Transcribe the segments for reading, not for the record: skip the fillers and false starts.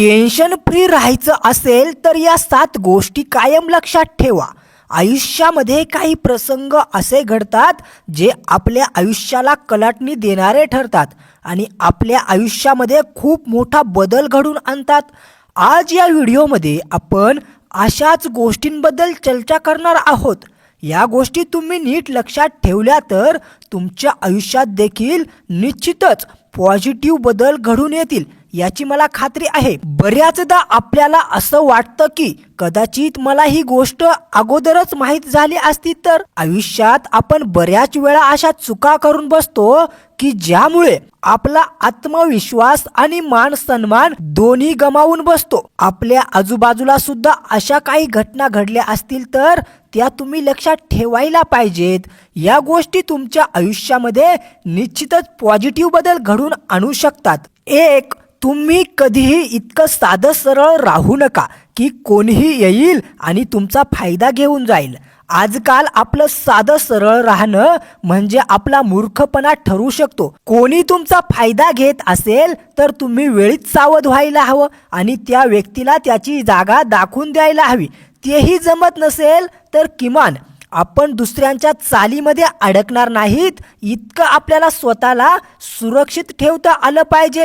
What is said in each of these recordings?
Tension free राहायचं असेल तर या 7 गोष्टी कायम लक्षात ठेवा. आयुष्यामध्ये काही प्रसंग असे घडतात जे आपल्या आयुष्याला कलाटणी देणारे ठरतात आणि आपल्या आयुष्यामध्ये खूप मोठा बदल घडवून आणतात. आज या व्हिडिओमध्ये आपण अशाच गोष्टींबद्दल चर्चा करणार आहोत. या गोष्टी तुम्ही नीट लक्षात ठेवल्या तर तुमच्या आयुष्यात देखील निश्चितच पॉझिटिव्ह बदल घडून येतील याची मला खात्री आहे. बऱ्याचदा आपल्याला असं वाटतं की कदाचित मला ही गोष्ट अगोदरच माहीत झाली असती तर. आयुष्यात आपण बऱ्याच वेळा अशा चुका करून बसतो की ज्यामुळे आपला आत्मविश्वास आणि मान सन्मान दोन्ही गमावून बसतो. आपल्या आजूबाजूला सुद्धा अशा काही घटना घडल्या असतील तर त्या तुम्ही लक्षात ठेवायला पाहिजेत. या गोष्टी तुमच्या आयुष्यामध्ये निश्चितच पॉझिटिव्ह बदल घडून आणू शकतात. 1. तुम्ही कधीही इतकं साधं सरळ राहू नका की कोणीही येईल आणि तुमचा फायदा घेऊन जाईल. आजकाल आपलं साधं सरळ राहणं म्हणजे आपला मूर्खपणा ठरू शकतो. कोणी तुमचा फायदा घेत असेल तर तुम्ही वेळीच सावध व्हायला हवं आणि त्या व्यक्तीला त्याची जागा दाखवून द्यायला हवी. तेही जमत नसेल तर किमान आपण दुसऱ्यांच्या चालीमध्ये अडकणार नाहीत इतकं आपल्याला स्वतःला सुरक्षित ठेवता आलं पाहिजे.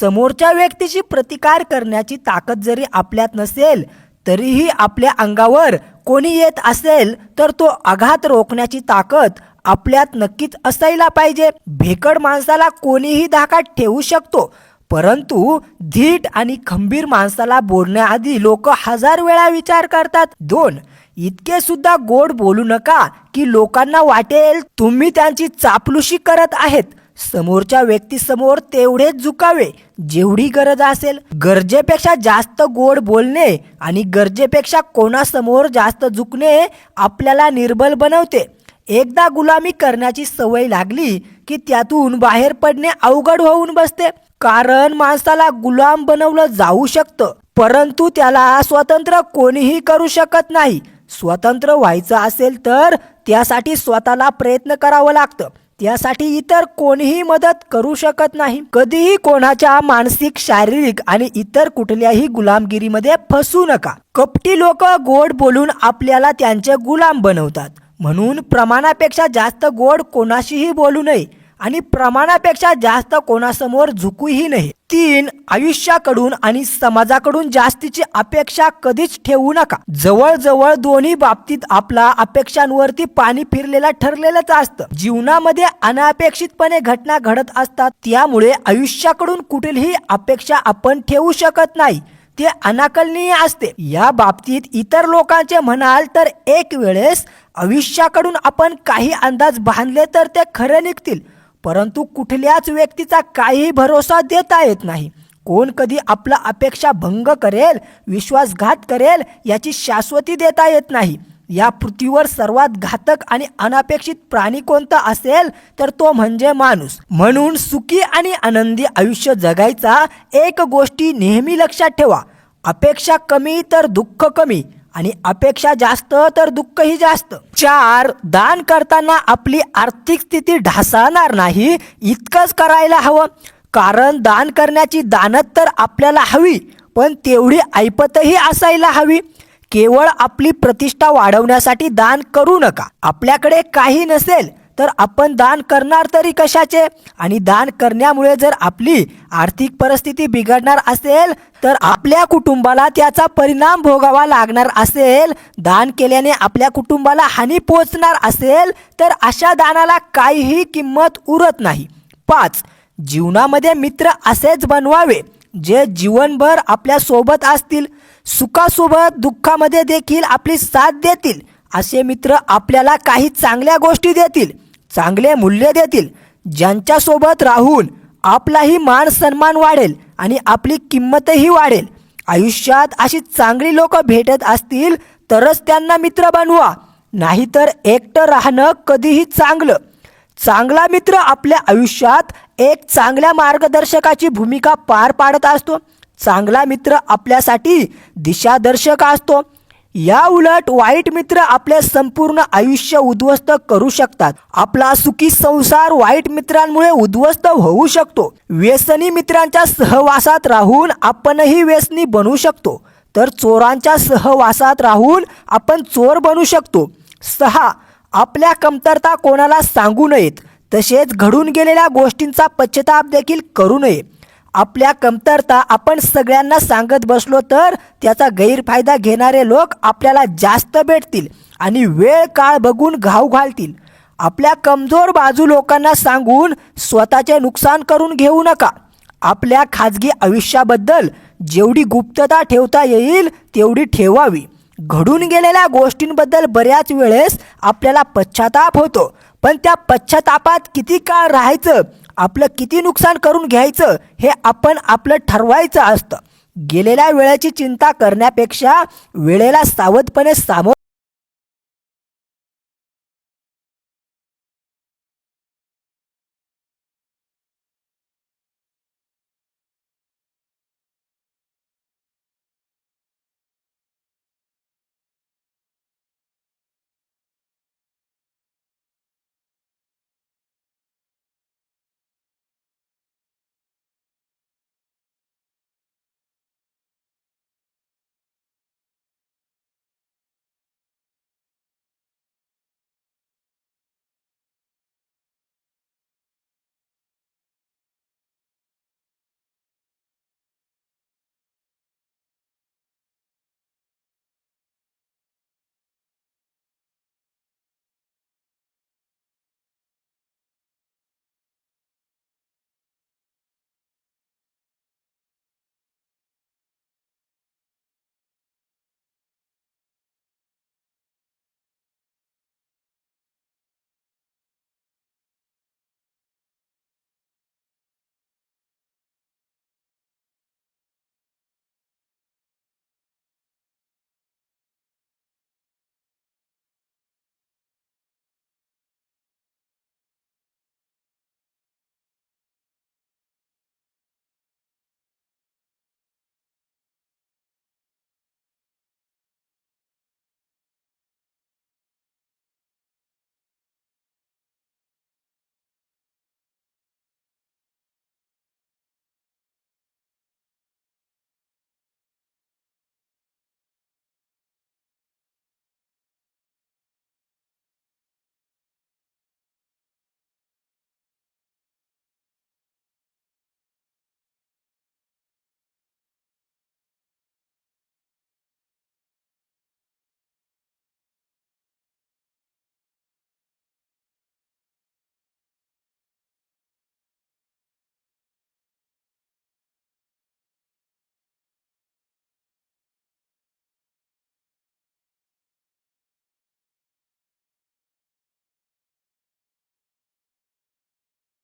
समोरच्या व्यक्तीची प्रतिकार करण्याची ताकद जरी आपल्यात नसेल तरीही आपल्या अंगावर कोणी येत असेल तर तो आघात रोखण्याची ताकद आपल्यात नक्कीच असायला पाहिजे. भेकड माणसाला कोणीही धाकात ठेवू शकतो, परंतु धीट आणि खंबीर माणसाला बोलण्याआधी लोक 1000 वेळा विचार करतात. 2. इतके सुद्धा गोड बोलू नका की लोकांना वाटेल तुम्ही त्यांची चापलुशी करत आहेत. समोरच्या व्यक्तीसमोर तेवढेच झुकावे जेवढी गरज असेल. गरजेपेक्षा जास्त गोड बोलणे आणि गरजेपेक्षा कोणासमोर जास्त झुकणे आपल्याला निर्बल बनवते. एकदा गुलामी करण्याची सवय लागली की त्यातून बाहेर पडणे अवघड होऊन बसते. कारण माणसाला गुलाम बनवलं जाऊ शकतं, परंतु त्याला स्वतंत्र कोणीही करू शकत नाही. स्वतंत्र व्हायचं असेल तर त्यासाठी स्वतःला प्रयत्न करावं लागतं. त्यासाठी इतर कोणीही मदत करू शकत नाही. कधीही कोणाच्या मानसिक, शारीरिक आणि इतर कुठल्याही गुलामगिरीमध्ये फसू नका. कपटी लोक गोड बोलून आपल्याला त्यांचे गुलाम बनवतात. म्हणून प्रमाणापेक्षा जास्त गोड कोणाशीही बोलू नये आणि प्रमाणापेक्षा जास्त कोणासमोर झुकूही नये. 3. आयुष्याकडून आणि समाजाकडून जास्तीची अपेक्षा कधीच ठेवू नका. जवळजवळ दोन्ही बाबतीत आपला अपेक्षांवरती पाणी फिरलेला ठरलेलंच असतं. जीवनामध्ये अनपेक्षितपणे घटना घडत असतात, त्यामुळे आयुष्याकडून कुठलीही अपेक्षा आपण ठेवू शकत नाही. ते अनाकलनीय असते. या बाबतीत इतर लोकांचे म्हणाल तर एक वेळेस आयुष्याकडून आपण काही अंदाज बांधले तर ते खरे निघतील, परंतु कुठल्याच व्यक्तीचा काही भरोसा देता येत नाही. कोण कधी आपला अपेक्षा भंग करेल, विश्वासघात करेल याची शाश्वती देता येत नाही. या पृथ्वीवर सर्वात घातक आणि अनपेक्षित प्राणी कोणता असेल तर तो म्हणजे माणूस. म्हणून सुखी आणि आनंदी आयुष्य जगायचा एक गोष्टी नेहमी लक्षात ठेवा. अपेक्षा कमी तर दुःख कमी आणि अपेक्षा जास्त तर दुःखही जास्त. 4. दान करताना आपली आर्थिक स्थिती ढासळणार नाही इतकंच करायला हवं. कारण दान करण्याची दानत तर आपल्याला हवी, पण तेवढी ऐपतही असायला हवी. केवळ आपली प्रतिष्ठा वाढवण्यासाठी दान करू नका. आपल्याकडे काही नसेल तर आपण दान करणार तरी कशाचे? आणि दान करण्यामुळे जर आपली आर्थिक परिस्थिती बिघडणार असेल तर आपल्या कुटुंबाला त्याचा परिणाम भोगावा लागणार असेल. दान केल्याने आपल्या कुटुंबाला हानी पोहोचणार असेल तर अशा दानाला काहीही किंमत उरत नाही. 5. जीवनामध्ये मित्र असेच बनवावे जे जीवनभर आपल्या सोबत असतील. सुखासोबत दुःखामध्ये देखील आपली साथ देतील. असे मित्र आपल्याला काही चांगल्या गोष्टी देतील, चांगले मूल्य देतील, ज्यांच्यासोबत राहून आपलाही मान सन्मान वाढेल आणि आपली किंमतही वाढेल. आयुष्यात अशी चांगली लोक भेटत असतील तरच त्यांना मित्र बनवा, नाहीतर एकटं राहणं कधीही चांगलं. चांगला मित्र आपल्या आयुष्यात एक चांगल्या मार्गदर्शकाची भूमिका पार पाडत असतो. चांगला मित्र आपल्यासाठी दिशादर्शक असतो. या उलट वाईट मित्र आपले संपूर्ण आयुष्य उद्ध्वस्त करू शकतात. आपला सुखी संसार वाईट मित्रांमुळे उद्ध्वस्त होऊ शकतो. व्यसनी मित्रांच्या सहवासात राहून आपणही व्यसनी बनू शकतो, तर चोरांच्या सहवासात राहून आपण चोर बनू शकतो. 6. आपल्या कमतरता कोणाला सांगू नयेत, तसेच घडून गेलेल्या गोष्टींचा पश्चाताप देखील करू नये. आपल्या कमतरता आपण सगळ्यांना सांगत बसलो तर त्याचा गैरफायदा घेणारे लोक आपल्याला जास्त भेटतील आणि वेळ काळ बघून घाव घालतील. आपल्या कमजोर बाजू लोकांना सांगून स्वतःचे नुकसान करून घेऊ नका. आपल्या खाजगी आयुष्याबद्दल जेवढी गुप्तता ठेवता येईल तेवढी ठेवावी. घडून गेलेल्या गोष्टींबद्दल बऱ्याच वेळेस आपल्याला पश्चाताप होतो, पण त्या पश्चातापात किती काळ राहायचं, आपलं किती नुकसान करून घ्यायचं हे आपण आपलं ठरवायचं असतं. गेलेल्या वेळेची चिंता करण्यापेक्षा वेळेला सावधपणे सामोरं